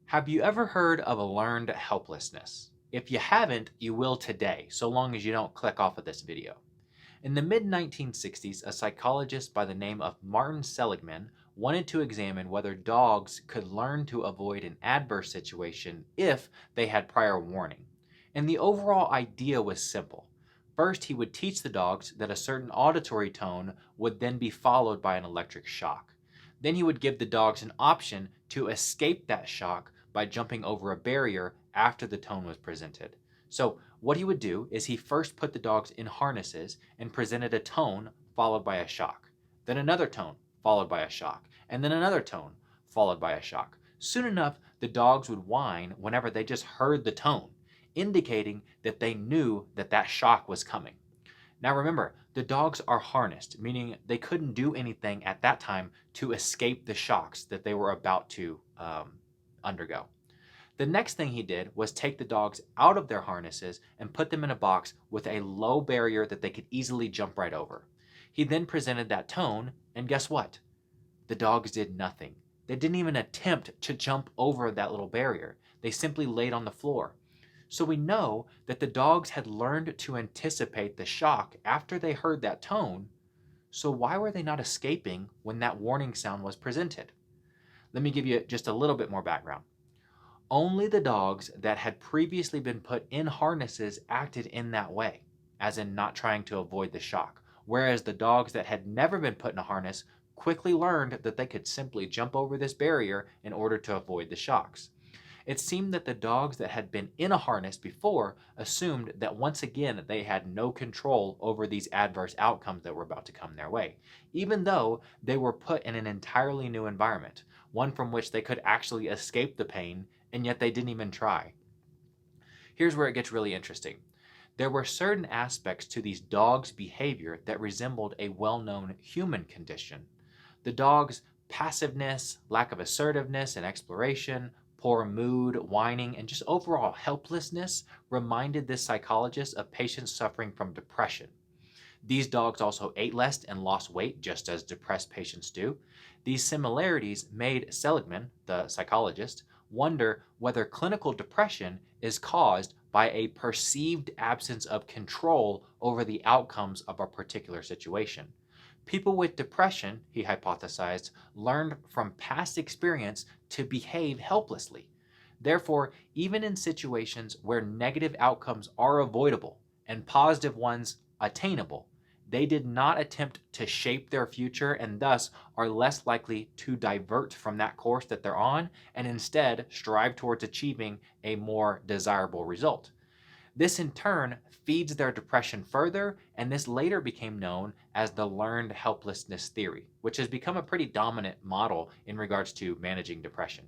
Have you ever heard of a learned helplessness? If you haven't, you will today, so long as you don't click off of this video. In the mid 1960s, a psychologist by the name of Martin Seligman wanted to examine whether dogs could learn to avoid an adverse situation if they had prior warning. And the overall idea was simple. First, he would teach the dogs that a certain auditory tone would then be followed by an electric shock. Then he would give the dogs an option to escape that shock by jumping over a barrier after the tone was presented. So, what he would do is he first put the dogs in harnesses and presented a tone followed by a shock, then another tone followed by a shock, and then another tone followed by a shock. Soon enough, the dogs would whine whenever they just heard the tone, indicating that they knew that that shock was coming. Now remember, the dogs are harnessed, meaning they couldn't do anything at that time to escape the shocks that they were about to undergo. The next thing he did was take the dogs out of their harnesses and put them in a box with a low barrier that they could easily jump right over. He then presented that tone, and guess what? The dogs did nothing. They didn't even attempt to jump over that little barrier. They simply laid on the floor. So we know that the dogs had learned to anticipate the shock after they heard that tone. So why were they not escaping when that warning sound was presented? Let me give you just a little bit more background. Only the dogs that had previously been put in harnesses acted in that way, as in not trying to avoid the shock, whereas the dogs that had never been put in a harness quickly learned that they could simply jump over this barrier in order to avoid the shocks. It seemed that the dogs that had been in a harness before assumed that once again they had no control over these adverse outcomes that were about to come their way, even though they were put in an entirely new environment, one from which they could actually escape the pain, and yet they didn't even try. Here's where it gets really interesting. There were certain aspects to these dogs' behavior that resembled a well-known human condition. The dogs' passiveness, lack of assertiveness and exploration, poor mood, whining, and just overall helplessness reminded this psychologist of patients suffering from depression. These dogs also ate less and lost weight, just as depressed patients do. These similarities made Seligman, the psychologist, wonder whether clinical depression is caused by a perceived absence of control over the outcomes of a particular situation. People with depression, he hypothesized, learned from past experience to behave helplessly. Therefore, even in situations where negative outcomes are avoidable and positive ones attainable, they did not attempt to shape their future and thus are less likely to divert from that course that they're on and instead strive towards achieving a more desirable result. This in turn feeds their depression further, and this later became known as the learned helplessness theory, which has become a pretty dominant model in regards to managing depression.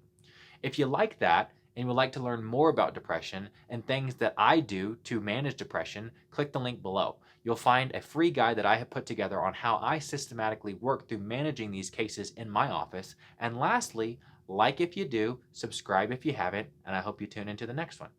If you like that and would like to learn more about depression and things that I do to manage depression, click the link below. You'll find a free guide that I have put together on how I systematically work through managing these cases in my office. And lastly, like if you do, subscribe if you haven't, and I hope you tune into the next one.